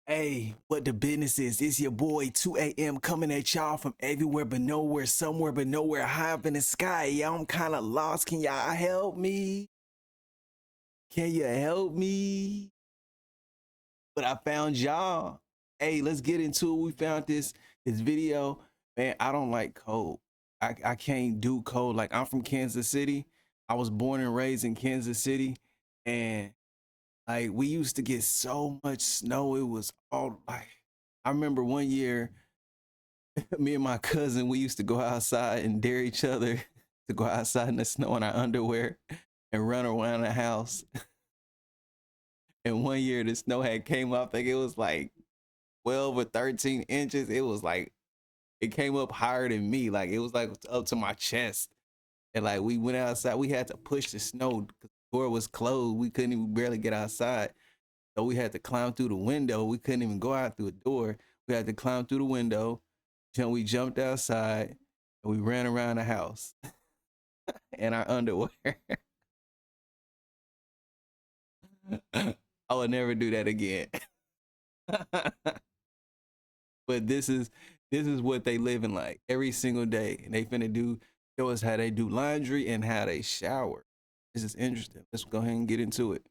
Hey, what the business is? It's your boy 2 a.m. coming at y'all from everywhere but nowhere, somewhere but nowhere, high up in the sky. Y'all, I'm kind of lost. Can y'all help me? Can you help me? But I found y'all. Hey, let's get into it. We found this video. Man, I don't like cold. I can't do cold. Like I'm from Kansas City. I was born and raised in Kansas City, and like we used to get so much snow. It was all like I remember one year, me and my cousin, we used to go outside and dare each other to go outside in the snow in our underwear and run around the house. And one year the snow had came up, I think it was like 12 or 13 inches. It was like it came up higher than me. Like it was like up to my chest. And like we went outside, we had to push the snow because the door was closed. We couldn't even barely get outside. So we had to climb through the window. We couldn't even go out through a door. We had to climb through the window. We jumped outside and we ran around the house in our underwear. I would never do that again. But this is what they living like every single day. And they finna show us how they do laundry and how they shower. This is interesting. Let's go ahead and get into it.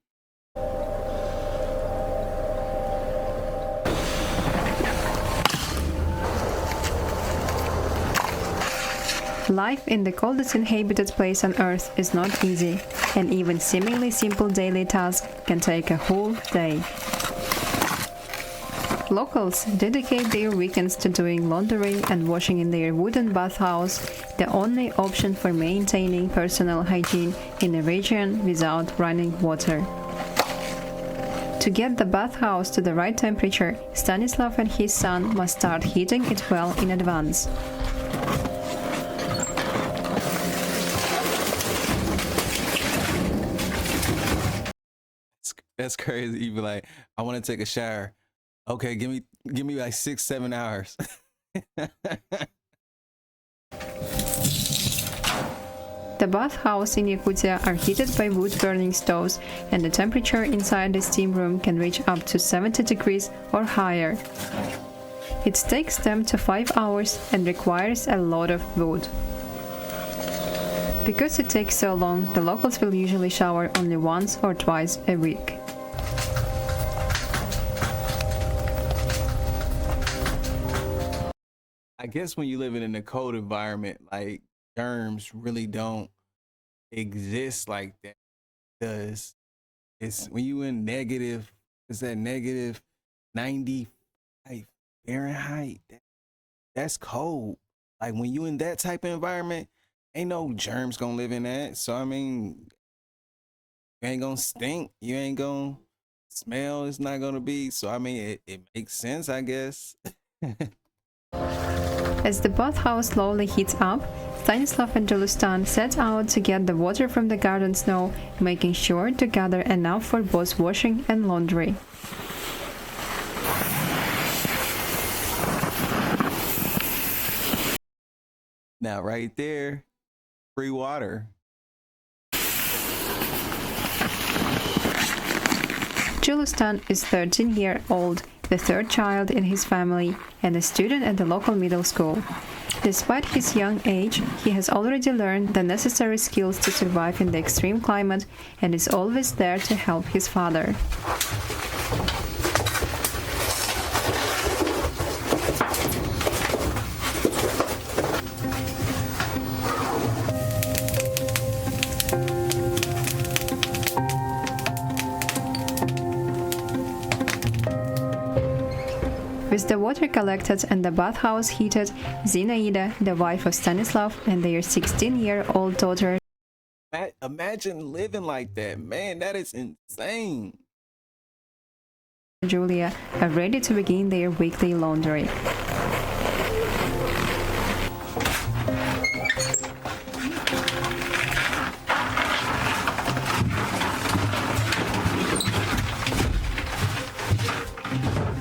Life in the coldest inhabited place on Earth is not easy, and even seemingly simple daily tasks can take a whole day. Locals dedicate their weekends to doing laundry and washing in their wooden bathhouse, the only option for maintaining personal hygiene in a region without running water. To get the bathhouse to the right temperature, Stanislav and his son must start heating it well in advance. That's crazy. You be like, I want to take a shower. Okay, give me like 6-7 hours. The bathhouse in Yakutia are heated by wood-burning stoves, and the temperature inside the steam room can reach up to 70 degrees or higher. It takes them to 5 hours and requires a lot of wood. Because it takes so long, the locals will usually shower only once or twice a week. I guess when you live in a cold environment, like germs really don't exist like that. Because it's when you in negative, it's that negative 95 Fahrenheit. That's cold. Like when you in that type of environment, ain't no germs gonna live in that. So I mean, you ain't gonna stink. You ain't gonna smell. It's not gonna be. So I mean, it makes sense, I guess. As the bathhouse slowly heats up, Stanislav and Julustan set out to get the water from the garden snow, making sure to gather enough for both washing and laundry. Now, right there, free water. Julustan is 13 years old, the third child in his family, and a student at the local middle school. Despite his young age, he has already learned the necessary skills to survive in the extreme climate and is always there to help his father. With the water collected and the bathhouse heated, Zinaida, the wife of Stanislav, and their 16-year-old daughter, Imagine living like that, man. That is insane. Julia, are ready to begin their weekly laundry.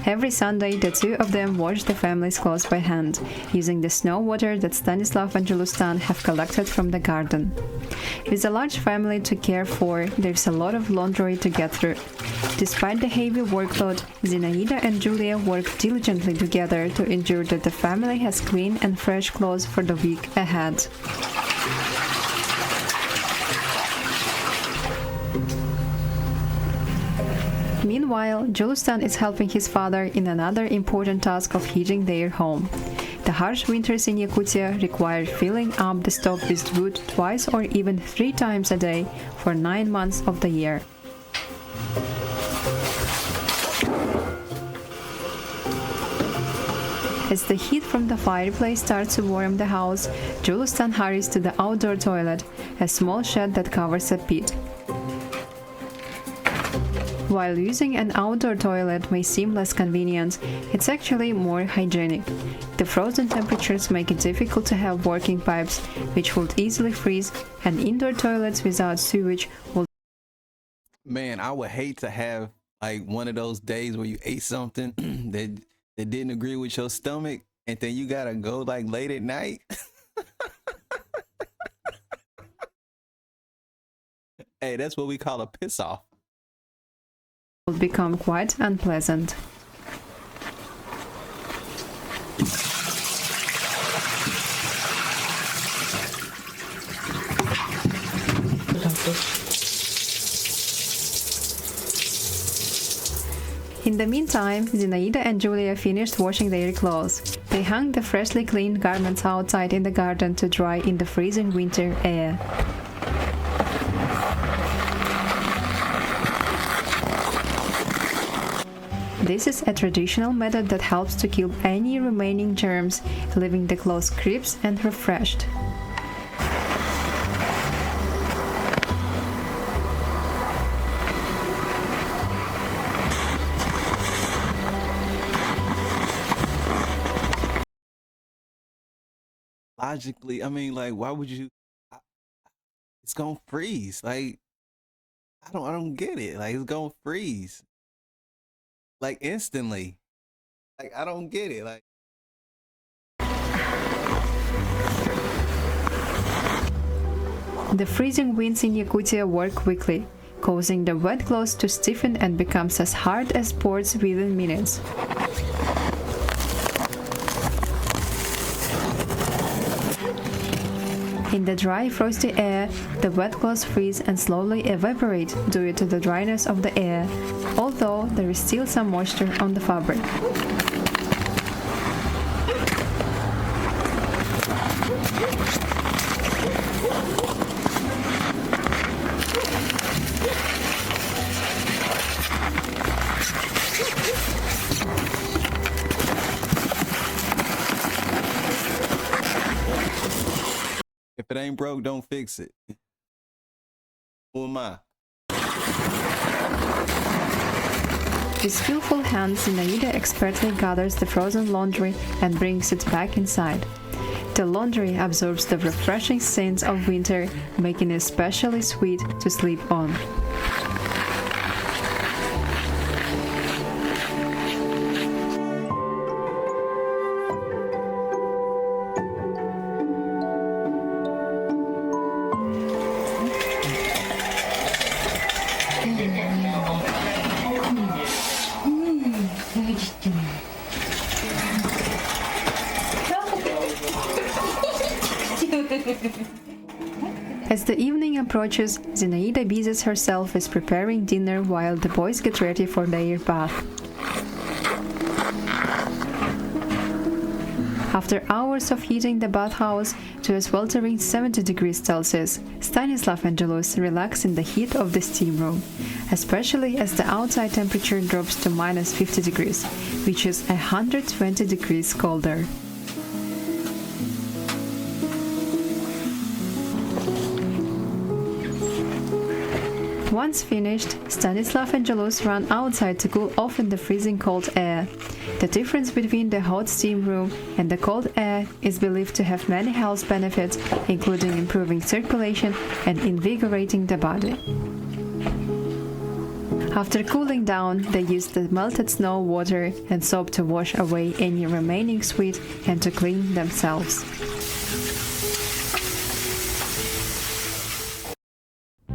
Every Sunday, the two of them wash the family's clothes by hand, using the snow water that Stanislav and Julustan have collected from the garden. With a large family to care for, there's a lot of laundry to get through. Despite the heavy workload, Zinaida and Julia work diligently together to ensure that the family has clean and fresh clothes for the week ahead. Meanwhile, Julustan is helping his father in another important task of heating their home. The harsh winters in Yakutia require filling up the stove with wood twice or even 3 times a day for 9 months of the year. As the heat from the fireplace starts to warm the house, Julustan hurries to the outdoor toilet, a small shed that covers a pit. While using an outdoor toilet may seem less convenient, it's actually more hygienic. The frozen temperatures make it difficult to have working pipes, which would easily freeze, and indoor toilets without sewage will. Man, I would hate to have like one of those days where you ate something that didn't agree with your stomach, and then you gotta go like late at night. Hey, that's what we call a piss off. Become quite unpleasant. In the meantime, Zinaida and Julia finished washing their clothes. They hung the freshly cleaned garments outside in the garden to dry in the freezing winter air. This is a traditional method that helps to kill any remaining germs, leaving the clothes crisp and refreshed. Logically, I mean, like, why would you? It's gonna freeze. Like, I don't get it. Like, it's gonna freeze. Like instantly. Like I don't get it. Like the freezing winds in Yakutia work quickly, causing the wet clothes to stiffen and becomes as hard as boards within minutes. In the dry, frosty air, the wet clothes freeze and slowly evaporate due to the dryness of the air, although there is still some moisture on the fabric. if it ain't broke, don't fix it. Who am I? With skillful hands, Zinaida expertly gathers the frozen laundry and brings it back inside. The laundry absorbs the refreshing scents of winter, making it especially sweet to sleep on. As the evening approaches, Zinaida busies herself with preparing dinner while the boys get ready for their bath. After hours of heating the bathhouse to a sweltering 70 degrees Celsius, Stanislav and Julius relax in the heat of the steam room, especially as the outside temperature drops to minus 50 degrees, which is 120 degrees colder. Once finished, Stanislav and Julius run outside to cool off in the freezing cold air. The difference between the hot steam room and the cold air is believed to have many health benefits, including improving circulation and invigorating the body. After cooling down, they use the melted snow, water, and soap to wash away any remaining sweat and to clean themselves.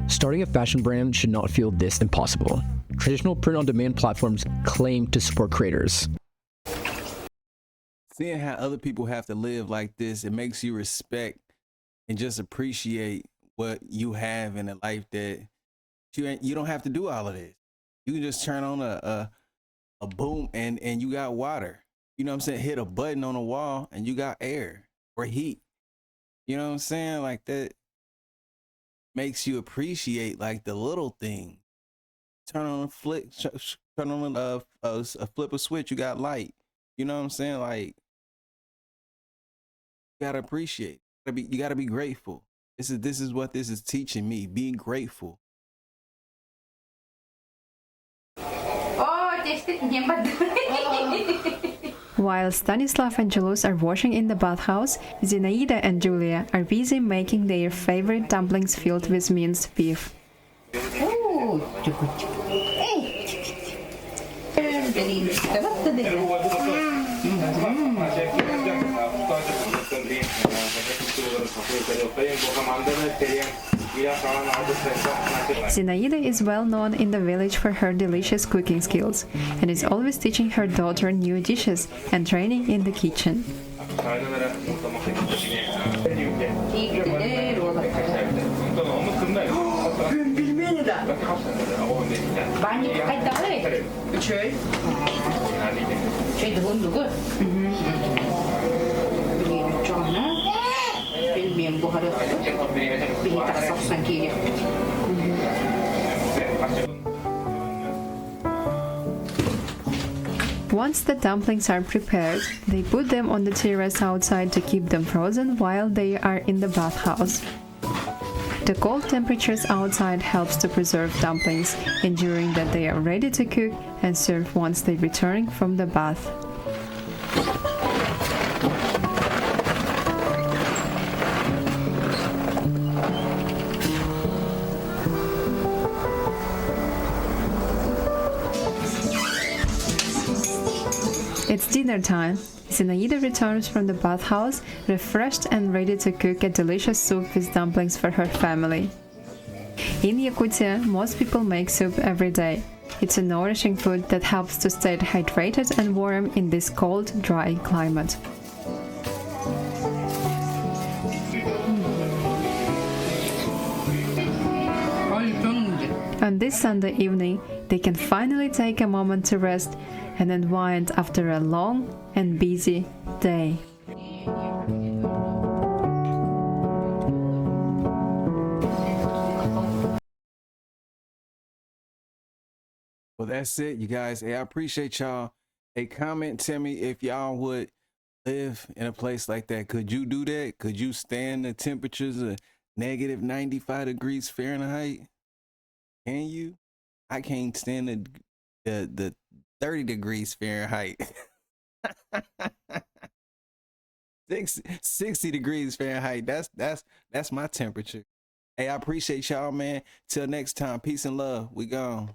Starting a fashion brand should not feel this impossible. Traditional print-on-demand platforms claim to support creators. Seeing how other people have to live like this, it makes you respect and just appreciate what you have in a life that you don't have to do all of this. You can just turn on a boom and you got water. You know what I'm saying? Hit a button on a wall and you got air or heat. You know what I'm saying? Like that makes you appreciate like the little thing. Turn on a flick, turn on a flip a switch, you got light. You know what I'm saying? Like you gotta appreciate. You gotta be grateful. This is what this is teaching me. Being grateful. While Stanislav and Julius are washing in the bathhouse, Zinaida and Julia are busy making their favorite dumplings filled with minced beef. Zinaida is well known in the village for her delicious cooking skills and is always teaching her daughter new dishes and training in the kitchen. Once the dumplings are prepared, they put them on the terrace outside to keep them frozen while they are in the bathhouse. The cold temperatures outside helps to preserve dumplings, ensuring that they are ready to cook and serve once they return from the bath. It's dinner time. Zinaida returns from the bathhouse, refreshed and ready to cook a delicious soup with dumplings for her family. In Yakutia, most people make soup every day. It's a nourishing food that helps to stay hydrated and warm in this cold, dry climate. On this Sunday evening, they can finally take a moment to rest and unwind after a long and busy day. Well, that's it, you guys. Hey, I appreciate y'all. Hey, comment, tell me if y'all would live in a place like that. Could you do that? Could you stand the temperatures of negative 95 degrees Fahrenheit? Can you? I can't stand the 30 degrees Fahrenheit. 60 degrees Fahrenheit. That's my temperature. Hey, I appreciate y'all, man. Till next time. Peace and love. We gone.